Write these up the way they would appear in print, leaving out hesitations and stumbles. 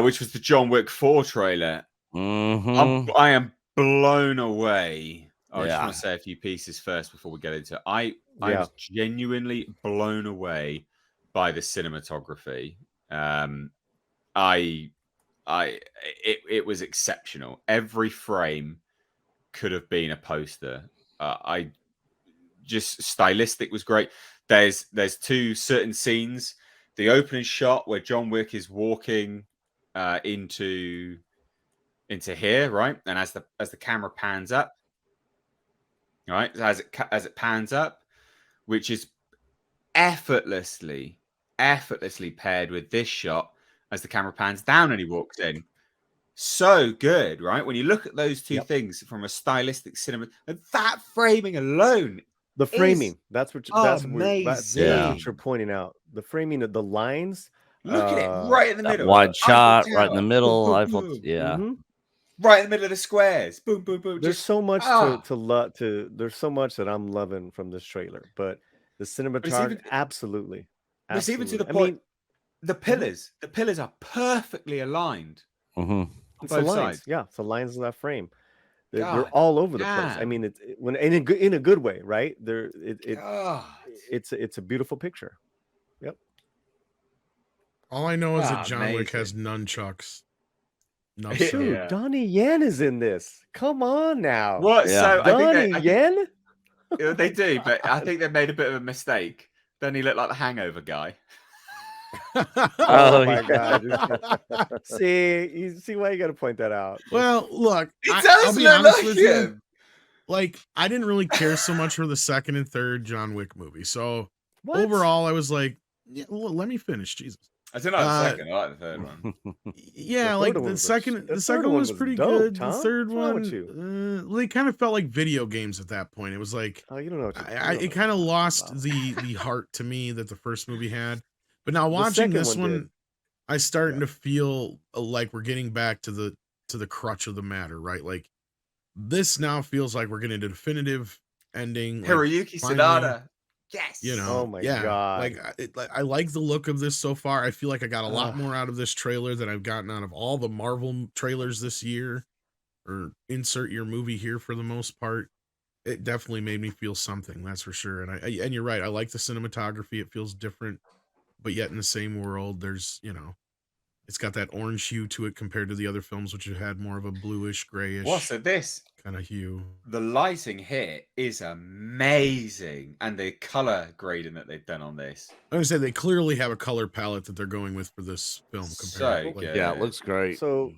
which was the John Wick 4 trailer. I am blown away. I just want to say a few pieces first before we get into it. I was genuinely blown away by the cinematography. It was exceptional. Every frame could have been a poster. Just stylistic was great. There's two certain scenes. The opening shot where John Wick is walking into here, right? And as the camera pans up, right, as it pans up, which is effortlessly paired with this shot as the camera pans down and he walks in. So good, right? When you look at those two things from a stylistic cinema, and that framing alone, the framing, that's what amazing. You're pointing out. The framing of the lines. Look at it right in the middle. Wide shot, right in the middle. Boom, boom, I boom. thought, right in the middle of the squares. Boom, boom, boom. There's so much to love. There's so much that I'm loving from this trailer, but the cinematography, absolutely. It's even to the point. The pillars are perfectly aligned. It's the lines, it's the lines in that frame. They're all over the place. I mean, it's in a good way, right? It's a beautiful picture. Yep. All I know is that John Wick has nunchucks. No, dude, Donnie Yen is in this. Come on now. What? So Donnie Yen? They do, but I think they made a bit of a mistake. Then he looked like the Hangover guy. Oh my god! You see why you got to point that out. Well, look, I'll be honest with you. Like, I didn't really care so much for the second and third John Wick movie. So overall, I was like, let me finish. Jesus. I don't know the second. I like the third one. Yeah, like the second one was pretty dope, good. Tom. The third What's one, they kind of felt like video games at that point. It was like, you don't know. It kind of lost the heart to me that the first movie had. But now watching this one, I'm starting to feel like we're getting back to the crutch of the matter, right? Like, this now feels like we're getting a definitive ending. Hiroyuki Sanada. Yes. You know, oh my god. Like, I like the look of this so far. I feel like I got a lot more out of this trailer than I've gotten out of all the Marvel trailers this year, or insert your movie here for the most part. It definitely made me feel something, that's for sure. And you're right. I like the cinematography. It feels different, but yet in the same world. There's, it's got that orange hue to it compared to the other films, which have had more of a bluish, grayish. What's this kind of hue? The lighting here is amazing, and the color grading that they've done on this. I'm gonna say they clearly have a color palette that they're going with for this film. So good. Yeah, it looks great. So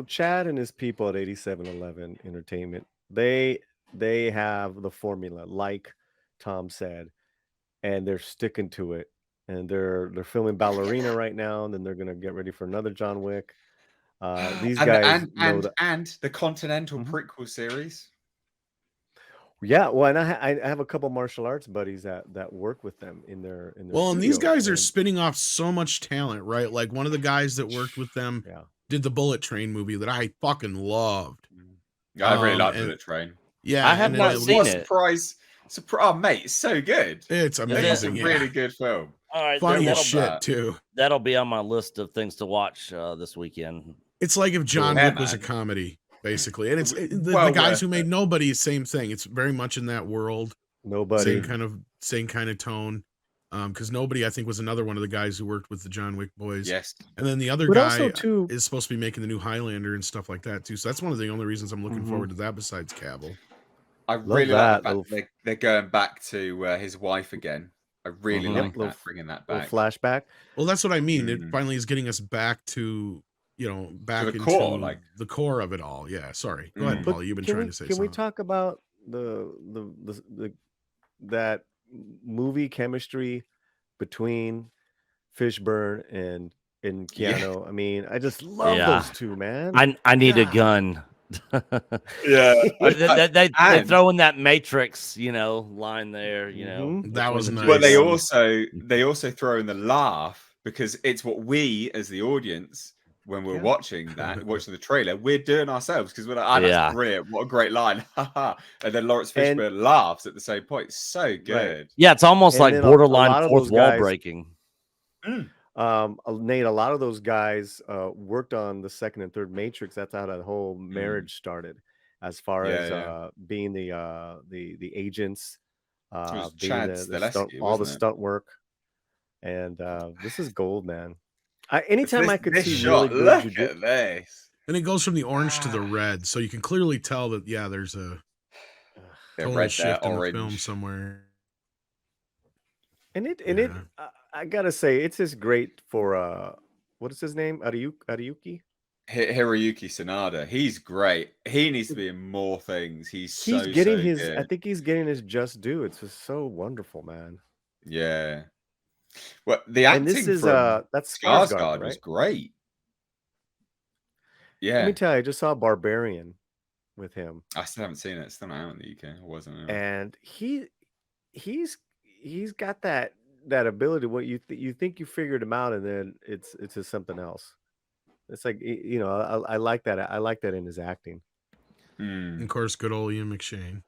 Chad and his people at 8711 Entertainment, they have the formula, like Tom said, and they're sticking to it. And they're filming Ballerina right now, and then they're gonna get ready for another John Wick. These guys and the Continental prequel series. Yeah, well, and I have a couple martial arts buddies that work with them in their well, and these guys are spinning off so much talent, right? Like, one of the guys that worked with them did the Bullet Train movie that I fucking loved. I really like Bullet Train. Yeah, I have not seen it. Surprise! Oh, mate, it's so good. It's amazing. It's a really good film. All right, funny as shit too. That'll be on my list of things to watch this weekend. It's like if John Wick was a comedy, basically, and it's the guys who made Nobody, same thing. It's very much in that world. Nobody, same kind of tone. Because Nobody, I think, was another one of the guys who worked with the John Wick boys. Yes, and then the other guy is supposed to be making the new Highlander and stuff like that too. So that's one of the only reasons I'm looking forward to that, besides Cavill. I really like the fact they're going back to his wife again. I really like that, bringing that back. Flashback. Well, that's what I mean. It finally is getting us back to, back into core, like the core of it all. Yeah. Sorry. Go ahead, Paul. You've been trying to say something. Can we talk about that movie chemistry between Fishburne and Keanu? Yeah. I mean, I just love those two, man. I need a gun. They throw in that Matrix, line there. That was nice. But they also throw in the laugh, because it's what we as the audience, when we're watching the trailer, we're doing ourselves, because we're like, that's brilliant, what a great line. And then Lawrence Fishburne laughs at the same point. So good. Yeah, it's almost like borderline fourth wall breaking. Nate, a lot of those guys worked on the second and third Matrix. That's how that whole marriage started, as far as being the agents, It was being Chad the stunt, Stileski, all the wasn't it? stunt work, and this is gold, man. Anytime I could This see shot, really good look at this. And it goes from the orange to the Ah. red, so you can clearly tell that there's a Yeah, tonal red there, shift in the film orange. and somewhere. I gotta say, it's just great for what is his name? Ariuki? Hiroyuki Sanada. He's great. He needs to be in more things. He's so getting so his. I good. think he's getting his just due. It's just so wonderful, man. Yeah. Well, the And this acting is from that's Skarsgård Skarsgård, was right? great. Let me Yeah. tell you, I just saw Barbarian with him, I still haven't seen it. It's still not out in the UK. It wasn't. Anyway. and he's got that ability. What you think you figured him out, and then it's just something else. It's like you know, I like that. I like that in his acting. And of course, good old Ian McShane.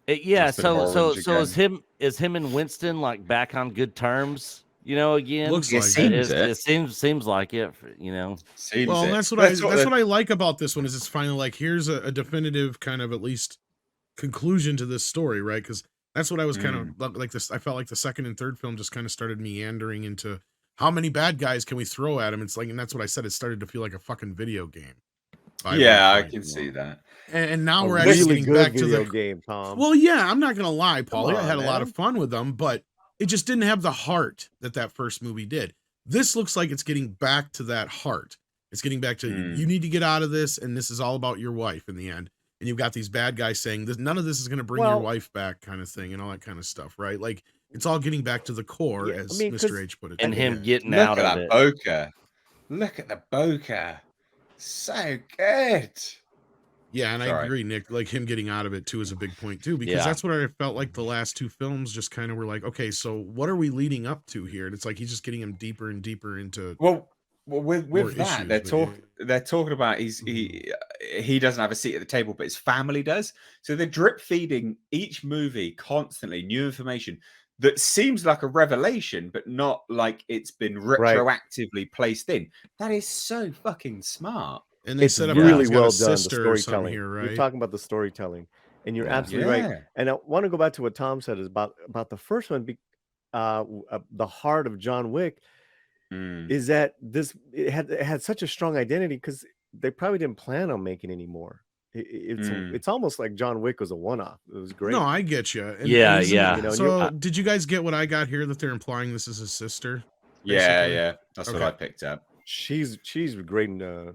Yeah, That's a bit of so orange again. is him and Winston like back on good terms? You know, again, Looks It like seems it it. seems like it. You know, Seems Well, it. and that's what That's that's what I like about this one is it's finally like here's a definitive kind of at least conclusion to this story, right? Because that's what I was kind of like this. I felt like the second and third film just kind of started meandering into how many bad guys can we throw at him? It's like, and that's what I said. It started to feel like a fucking video game. Yeah, I can see that. And now A we're actually really getting good back to video the game, Tom. Well, yeah, I'm not gonna lie, Paulie. I on, had a lot of man. fun with them, but it just didn't have the heart that first movie did. This looks like it's getting back to that heart. It's getting back to you need to get out of this, and this is all about your wife in the end. And you've got these bad guys saying this, none of this is going to bring your wife back, kind of thing, and all that kind of stuff, right? Like it's all getting back to the core, as Mr. H put it. And him getting Look out at of that it. bokeh. Look at the bokeh. So good. Yeah, and I agree, Nick. Like him getting out of it too is a big point too, because Yeah. that's what I felt like the last two films just kind of were like, okay, so what are we leading up to here? And it's like he's just getting him deeper and deeper into. Well, with that, issues, they're talking about he doesn't have a seat at the table, but his family does. So they're drip feeding each movie constantly new information that seems like a revelation, but not like it's been retroactively placed in. That is so fucking smart. And they it's set up really well done. The storytelling here, right? You're talking about the storytelling, and you're absolutely right. And I want to go back to what Tom said is about the first one. The heart of John Wick is that it had such a strong identity because they probably didn't plan on making any more. It's almost like John Wick was a one-off. It was great. No, I get you. And, yeah. You know, so did you guys get what I got here that they're implying this is his sister? Basically? Yeah. That's what I picked up. She's great in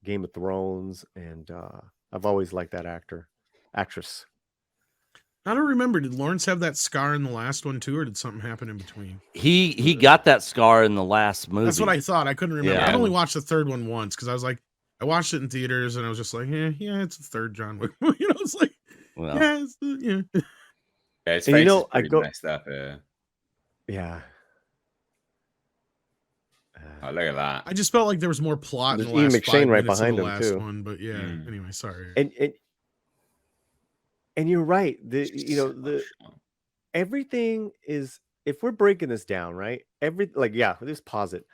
Game of Thrones, and I've always liked that actress. I don't remember. Did Lawrence have that scar in the last one too, or did something happen in between? He got that scar in the last movie. That's what I thought. I couldn't remember. Yeah. I've only watched the third one once because I was like, I watched it in theaters and I was just like, yeah, it's the third John Wick. You know, it's like, Yeah, his face and is pretty messed up. Yeah. Oh, look at that. I just felt like there was more plot in the Ian last McShane 5 right minutes behind of the him last too. one, but yeah. Anyway, sorry. And you're right. Everything is, if we're breaking this down, right? Just pause it.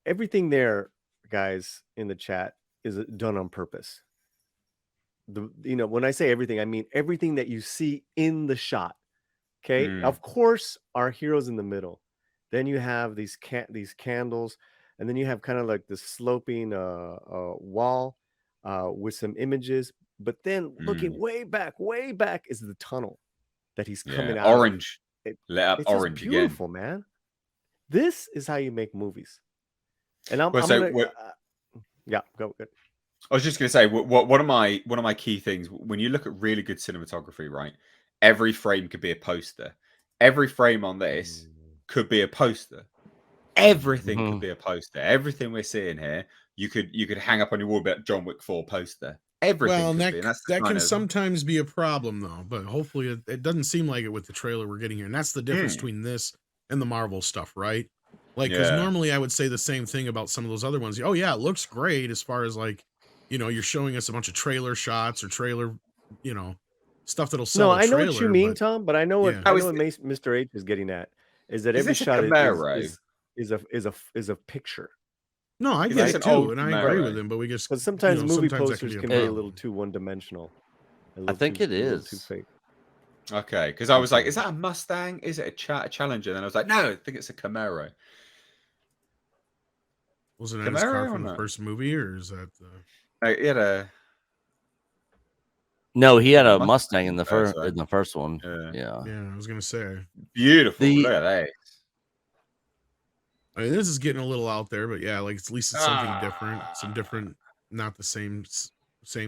Everything there, guys, in the chat is done on purpose. When I say everything, I mean everything that you see in the shot. Okay. Of course, our heroes in the middle. Then you have these candles, and then you have kind of like this sloping wall with some images. But then looking way back is the tunnel that he's coming out. Orange. Lit up orange again. Beautiful, man. This is how you make movies. And go good. I was just going to say, one of my key things when you look at really good cinematography, right? Every frame could be a poster. Every frame on this could be a poster. Everything could be a poster. Everything we're seeing here, you could hang up on your wall about John Wick 4 poster. Everything. Well, that can sometimes be a problem though, but hopefully it doesn't seem like it with the trailer we're getting here. And that's the difference between this and the Marvel stuff, right? Like, because normally I would say the same thing about some of those other ones. Oh yeah, it looks great as far as like, you're showing us a bunch of trailer shots or trailer, stuff that'll sell. No, I know what you mean, Tom, but I know what Mr. H is getting at is that every shot is is a picture. No, I Is get this it an too, old and I agree Camaro? with him. But we just But sometimes movie sometimes that posters be a can be a problem. little too one-dimensional. I think it A little too is. fake. Okay, because I was like, Okay. is that a Mustang? Is it a Challenger? And then I was like, no, I think it's a Camaro. Wasn't that his car Camaro or from the not? first movie, or is that He had a No, he had a Mustang Mustang in in the the first first one. one. Yeah. Yeah. Yeah, I was gonna say. Beautiful. The- Look at that. I mean, this is getting a little out there, but yeah, like at least it's something different. Some Ah. different, not the same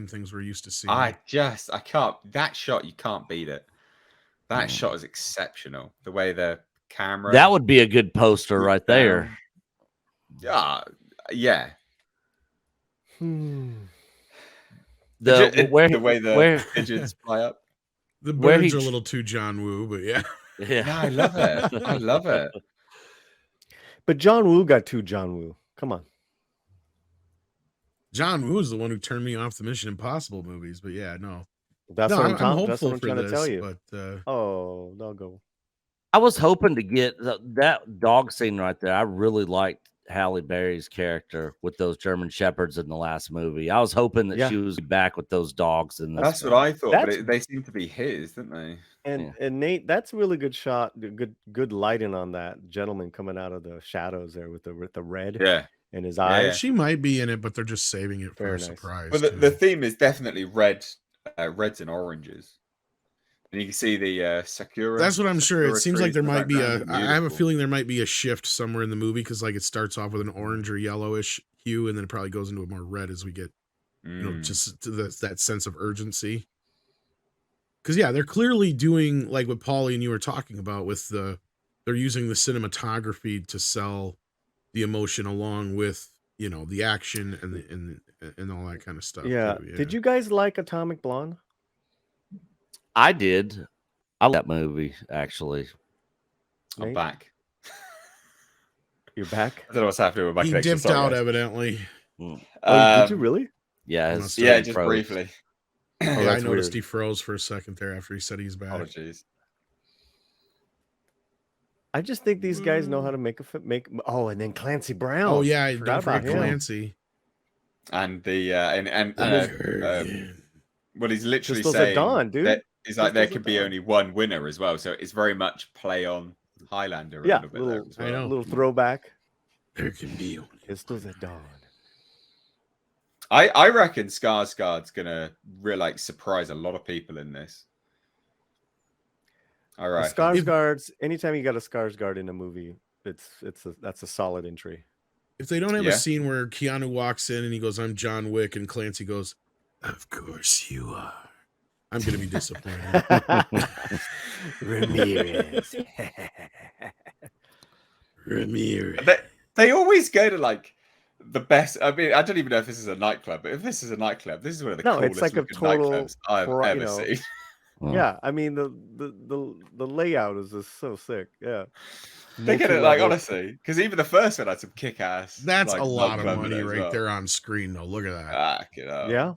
things we're used to seeing. I can't. That shot, you can't beat it. That Mm. shot is exceptional. The way the camera. That would be a good poster swooped right there. down. Yeah. The where the way the where pigeons fly up. The where birds he are a ch- little too John Woo, but yeah. yeah. No, I love it. I love it. But John Woo got two John Woo. Come on. John Woo is the one who turned me off the Mission Impossible movies, but yeah, no. That's No, what I'm that's hopeful what I'm for trying to this, tell you. but Oh, doggo. I was hoping to get that dog scene right there. I really liked Halle Berry's character with those German shepherds in the last movie. I was hoping that Yeah. she was back with those dogs in this. That's what film. I thought, That's- but they seem to be his, didn't they? And Nate, that's a really good shot. Good lighting on that gentleman coming out of the shadows there with the red Yeah. in his Yeah, eyes. yeah. she might be in it, but they're just saving it for Very a nice. surprise. But the theme is definitely reds and oranges. And you can see the Sakura. That's what I'm sure. It Sakura seems like trees there in the might be background. I have a Beautiful. feeling there might be a shift somewhere in the movie because like it starts off with an orange or yellowish hue, and then it probably goes into a more red as we get just to that sense of urgency. Because yeah, they're clearly doing like what Paulie and you were talking about with they're using the cinematography to sell the emotion along with the action and all that kind of stuff. Yeah. too, Did you guys like Atomic Blonde? I did. I like that movie actually. I'm Nate? back. You're back? I don't know what's happening with my He connection. dipped Sorry, out guys. evidently. Oh, did you really? Yeah, Must his have. Yeah, screen just froze. briefly. Oh, Yeah, I that's noticed weird. he froze for a second there after he said he's back. Apologies. I just think these guys know how to make Oh, and then Clancy Brown. Oh yeah, Forgot don't forget about him. Clancy. And the what he's literally Pistols at saying Dawn, dude. that is like there Pistols at could be Dawn. only one winner as well. So it's very much play on Highlander a Yeah, little bit there as well. I know. Little throwback. There can be only Pistols at Dawn. I reckon Skarsgård's gonna really surprise a lot of people in this. All right. Skarsgård's anytime you got a Skarsgård in a movie, that's a solid entry. If they don't have Yeah. a scene where Keanu walks in and he goes, "I'm John Wick," and Clancy goes, "Of course you are," I'm gonna be disappointed. Ramirez. Ramirez. They always go to like the best. I mean, I don't even know if this is a nightclub, but if this is a nightclub, this is one of the No, coolest it's like a looking total nightclubs I've ever seen. Yeah, I mean the layout is just so sick. Yeah. They get it like honestly, because even the first one had some kick ass. That's like, a lot of nightclub in money it as right well. there on screen, though. Look at that. Yeah.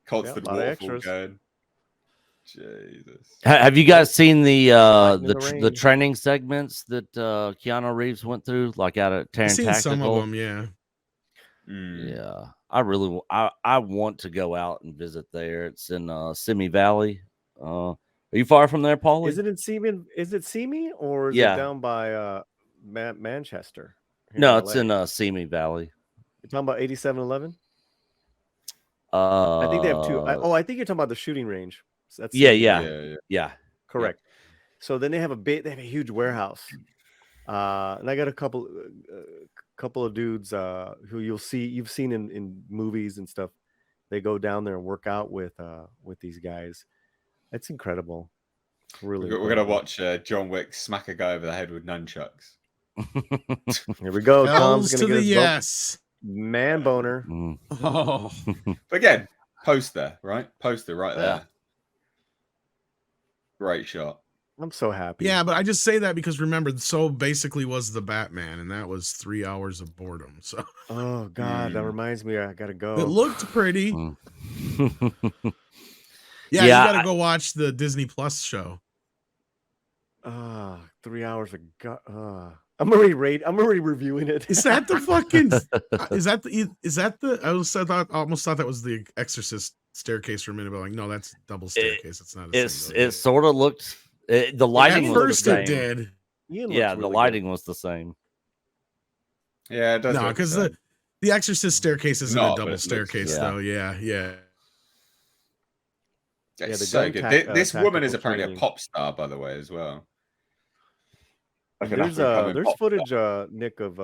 Constant Yeah, a lot of waterfall extras. going. Jesus. Have you guys seen the Fighting in the the rain. training segments that Keanu Reeves went through, like out at I've Terran seen Tactical? some of them, yeah. Yeah, I really I want to go out and visit there. It's in Simi Valley. Are you far from there, Paulie? Is it in Simi? Is it Simi or is it Yeah. down by Manchester? here No, in it's LA? in Simi Valley. You're talking about 8711? I I think they have two. I think you're talking about the shooting range. So that's Yeah, Simi yeah. Valley. Yeah. Correct. So then they have a huge warehouse, and I got a couple of dudes who you've seen in movies and stuff. They go down there and work out with these guys. It's incredible. It's really We're gonna incredible. watch John Wick smack a guy over the head with nunchucks. Here we go. Hells Tom's to gonna the get his yes. man boner. Mm. Oh, But again, poster, right? Poster right there. Yeah. Great shot. I'm so happy. yeah, but I just say that because remember, so basically was the Batman, and that was 3 hours of boredom. So Oh God, that Mm. reminds me. I gotta go. it looked pretty. Mm. Yeah, Yeah, you gotta go watch the Disney Plus show. 3 hours of I'm already reviewing it. Is that the fucking? Is that the? I almost thought that was the Exorcist staircase for a minute, but like, no, that's double staircase. It's not. It sort of looked. The lighting At was first the it same. did. Yeah, the lighting was the same. Yeah, it does. No, look because the same. the Exorcist staircase isn't No, a but double it looks- staircase, yeah. though. Yeah. It's the so gun good. This woman is tactical apparently a training. pop star, by the way, as well. Like an There's up-and-coming pop footage, star. Nick, of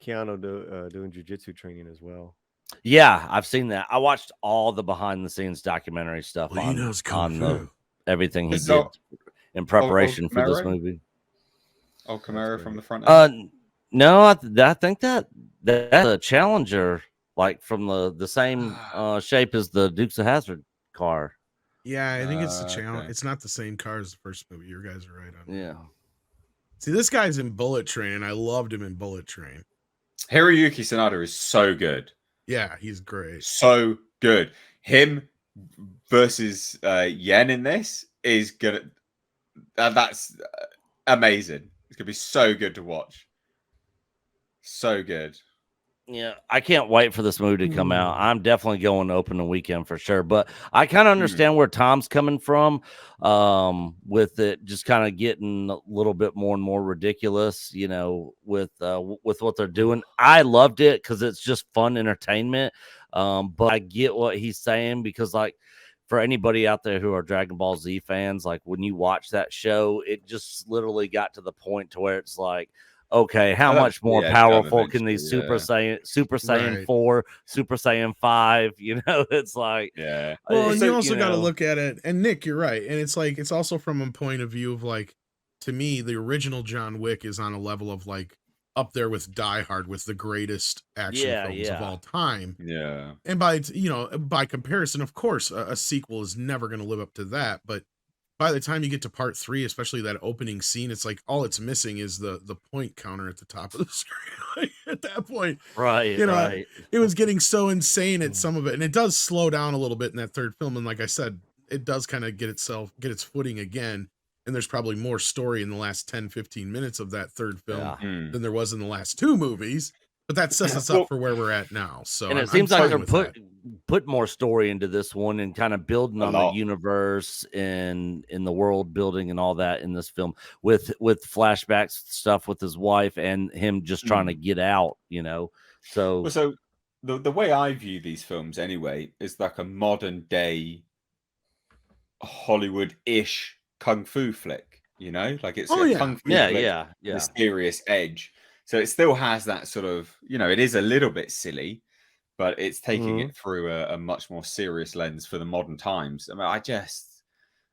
Keanu doing jujitsu training as well. Yeah, I've seen that. I watched all the behind the scenes documentary stuff Well, he knows kung fu. Everything he Is did that in preparation for this Camaro? movie. Oh, Camaro That's from great. the front end. No, I think that's a Challenger, like from the same shape as the Dukes of Hazzard car. Yeah, I think it's the channel. Okay. It's not the same car as the first movie. You guys are right on. Yeah. See, this guy's in Bullet Train, and I loved him in Bullet Train. Hiroyuki Sanada is so good. Yeah, he's great. So good. Him versus Yen in this is gonna. That's amazing. It's gonna be so good to watch. So good. Yeah, I can't wait for this movie to come out. I'm definitely going to open the weekend for sure. But I kind of understand where Tom's coming from with it just kind of getting a little bit more and more ridiculous, with what they're doing. I loved it because it's just fun entertainment. But I get what he's saying because, like, for anybody out there who are Dragon Ball Z fans, like when you watch that show, it just literally got to the point to where it's like, okay, how much more powerful can these Super Saiyan Right. 4, Super Saiyan 5, it's like, Yeah. Well, and so, you also got to look at it. And Nick, you're right. And it's like, it's also from a point of view of like, to me, the original John Wick is on a level of like up there with Die Hard, with the greatest action films of all time. Yeah. And by comparison, of course, a sequel is never going to live up to that. But by the time you get to part 3, especially that opening scene, it's like all it's missing is the point counter at the top of the screen. Like, at that point, right, right. It was getting so insane at some of it, and it does slow down a little bit in that third film. And like I said, it does kind of get its footing again. And there's probably more story in the last 10-15 minutes of that third film than there was in the last 2 movies. But that sets us up for where we're at now. So, and it seems like they're put more story into this one and kind of building on the universe and in the world building and all that in this film with flashbacks stuff with his wife and him just trying to get out, So, so the way I view these films anyway is like a modern day Hollywood-ish kung fu flick. Like it's a kung fu flick, mysterious edge. So it still has that sort of, it is a little bit silly, but it's taking it through a much more serious lens for the modern times. I mean,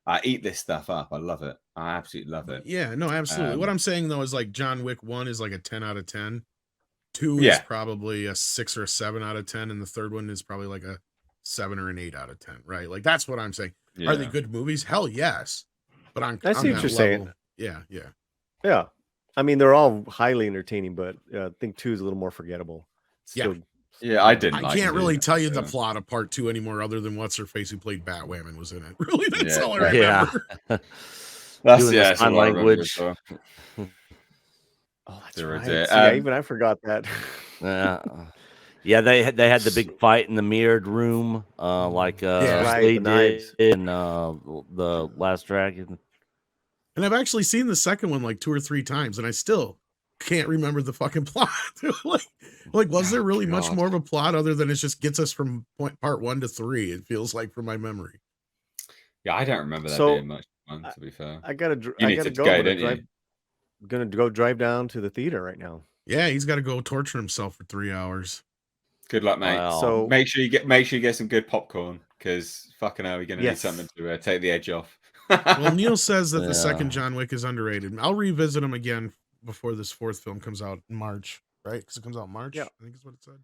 I eat this stuff up. I love it. I absolutely love it. Yeah, no, absolutely. What I'm saying though is like John Wick 1 is like a 10 out of 10. 2 is probably a 6 or a 7 out of 10, and the third one is probably like a 7 or an 8 out of 10, right? Like that's what I'm saying. Are they good movies? Hell yes. But I see what you're saying. Yeah. I mean, they're all highly entertaining, but I think 2 is a little more forgettable. I didn't. I can't really tell you the plot of part 2 anymore, other than what's her face who played Batwoman was in it. Really, that's all I remember. That's sign language. Oh, that's right. See, even I forgot that. Yeah, they had the big fight in the mirrored room, they did in the Last Dragon. And I've actually seen the second one like 2 or 3 times, and I still can't remember the fucking plot. like, was there really much more of a plot other than it just gets us from part 1 to 3? It feels like from my memory. Yeah, I don't remember that being much fun. To be fair, I gotta go. I'm gonna go drive down to the theater right now. Yeah, he's got to go torture himself for 3 hours. Good luck, mate. Wow. So make sure you get some good popcorn, because fucking hell, we're gonna need something to take the edge off. Well, Neil says that the second John Wick is underrated. I'll revisit him again before this 4th film comes out in March, right? Because it comes out in March. Yeah, I think is what it said.